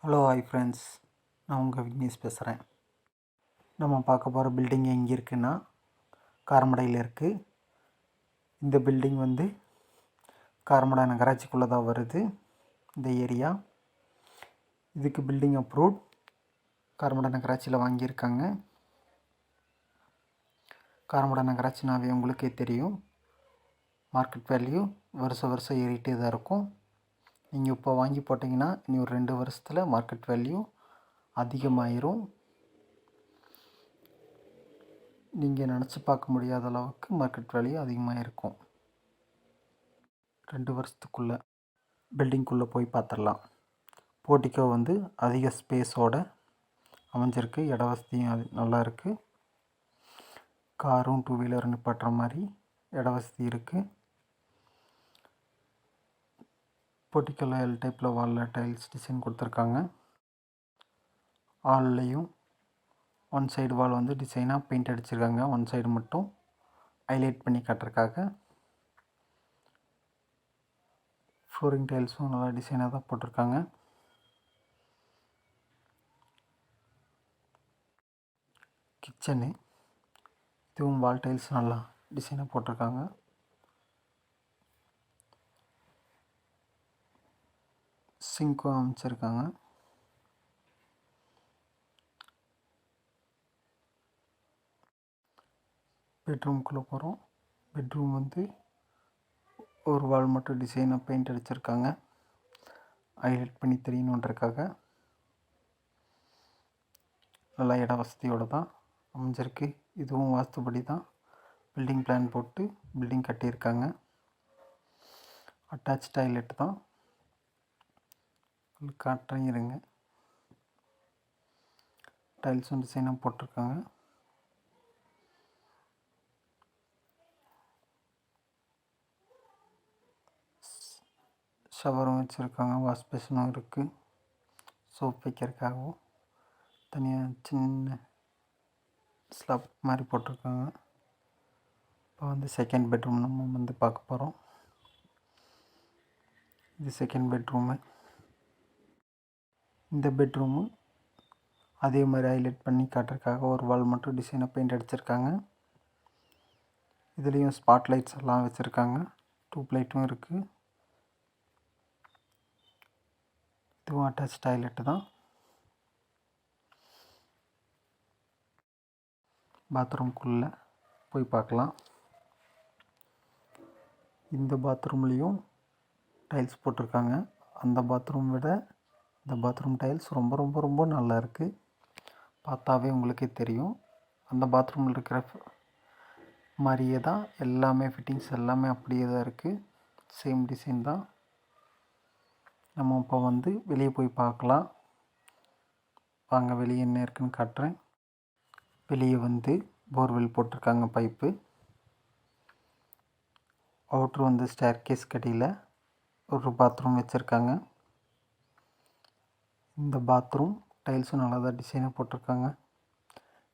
Hello hi friends, நான் உங்கள் விக்னேஷ் பேசுகிறேன். நம்ம பார்க்க போகிற பில்டிங் எங்கே இருக்குன்னா காரமடையில் இருக்குது. இந்த பில்டிங் காரமடை நகராட்சிக்குள்ளே தான் வருது. இந்த ஏரியா இதுக்கு பில்டிங் அப்ரூவ்ட் காரமடை நகராட்சியில் வாங்கியிருக்காங்க. காரமடை நகராட்சினாவே உங்களுக்கே தெரியும், மார்க்கெட் வேல்யூ வருஷம் ஏறிட்டே தான் இருக்கும். நீங்கள் இப்போ வாங்கி போட்டிங்கன்னா இனி ஒரு 2 வருஷத்தில் மார்க்கெட் வேல்யூ அதிகமாயிரும். நீங்கள் நினச்சி பார்க்க முடியாத அளவுக்கு மார்க்கெட் வேல்யூ அதிகமாக இருக்கும். 2 வருஷத்துக்குள்ளே பில்டிங்குள்ளே போய் பார்த்துடலாம். போர்ட்டிக்கோ அதிக ஸ்பேஸோடு அமைஞ்சிருக்கு. இட வசதியும் நல்லா இருக்குது. காரும் 2 வீலர் நிப்பாட்டுற மாதிரி இட வசதி இருக்குது. போர்ட்டிக்கோவில் எல் டைப்பில் வாலில் டைல்ஸ் டிசைன் கொடுத்துருக்காங்க. ஹால்லையும் ஒன் சைடு வால் டிசைனாக பெயிண்ட் அடிச்சிருக்காங்க. ஒன் சைடு மட்டும் ஹைலைட் பண்ணி காட்டுறதுக்காக. ஃப்ளோரிங் டைல்ஸும் நல்லா டிசைனாக தான் போட்டிருக்காங்க. கிச்சனு இதுவும் வால் டைல்ஸ் நல்லா டிசைனாக போட்டிருக்காங்க. சிங்க்கும் அமைச்சிருக்காங்க. பெட்ரூம்குள்ளே போகிறோம். பெட்ரூம் ஒரு வால் மட்டும் டிசைனாக பெயிண்ட் அடிச்சிருக்காங்க, ஹைலைட் பண்ணி தெரியணுன்றக்காக. நல்லா இட வசதியோடு தான் அமைஞ்சிருக்கு. இதுவும் வாஸ்துபடி தான் பில்டிங் பிளான் போட்டு பில்டிங் கட்டியிருக்காங்க. அட்டாச் டாய்லெட் தான் காட்டுறேன் இருங்க. டைல்ஸும் டிசைனாக போட்டிருக்காங்க. ஷவரும் வச்சுருக்காங்க. வாஷ் பேஷனும் இருக்குது. சோப் வைக்கிறதுக்காகவும் தனியாக சின்ன ஸ்லாப் மாதிரி போட்டிருக்காங்க. இப்போ செகண்ட் பெட்ரூம் நம்ம பார்க்க போகிறோம். இது செகண்ட் பெட்ரூமு. இந்த பெட்ரூமு அதே மாதிரி ஹைலைட் பண்ணி காட்டுறதுக்காக ஒரு வால் மட்டும் டிசைனாக பெயிண்ட் அடிச்சிருக்காங்க. இதுலேயும் ஸ்பாட் லைட்ஸ் எல்லாம் வச்சுருக்காங்க. டியூப் லைட்டும் இருக்குது. இதுவும் அட்டாச் டாய்லெட்டு தான். பாத்ரூம்குள்ளே போய் பார்க்கலாம். இந்த பாத்ரூம்லேயும் டைல்ஸ் போட்டிருக்காங்க. அந்த பாத்ரூம் விட இந்த பாத்ரூம் டைல்ஸ் ரொம்ப ரொம்ப ரொம்ப நல்லா இருக்குது. பார்த்தாவே உங்களுக்கே தெரியும். அந்த பாத்ரூமில் இருக்கிற மாதிரியே தான் எல்லாமே, ஃபிட்டிங்ஸ் எல்லாமே அப்படியே தான் இருக்குது. சேம் டிசைன் தான். நம்ம இப்போ வெளியே போய் பார்க்கலாம். வாங்க, வெளியே என்ன இருக்குன்னு காட்டுறேன். வெளியே போர்வெல் போட்டிருக்காங்க, பைப்பு. அவுட்ரு ஸ்டேர் கேஸ் கடியில் ஒரு பாத்ரூம் வச்சுருக்காங்க. இந்த பாத்ரூம் டைல்ஸும் நல்லா தான் டிசைனாக போட்டிருக்காங்க.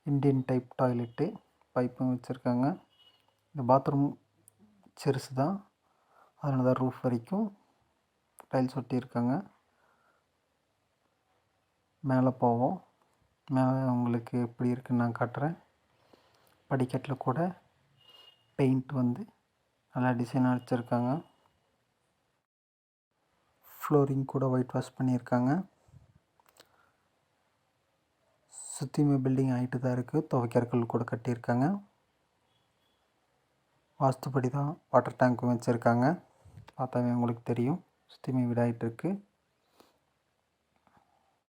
இண்டியன் டைப் டாய்லெட்டு, பைப்பும் வச்சுருக்காங்க. இந்த பாத்ரூம் சிறுசு தான், அதனால தான் ரூஃப் வரைக்கும் டைல்ஸ் ஒட்டியிருக்காங்க. மேலே போவோம். மேலே உங்களுக்கு எப்படி இருக்குன்னு நான் காட்டுறேன். படிக்கட்டில் கூட பெயிண்ட் நல்லா டிசைனாக அடிச்சிருக்காங்க. ஃப்ளோரிங் கூட ஒயிட் வாஷ் பண்ணியிருக்காங்க. சுற்றியுமே பில்டிங் ஆகிட்டு தான் இருக்குது. துவைக்கிற கல் கூட கட்டியிருக்காங்க. வாஸ்துப்படி தான் வாட்டர் டேங்க்கும் வச்சுருக்காங்க. பார்த்தாவே உங்களுக்கு தெரியும். சுற்றியுமே வீடாகிட்டு இருக்குது.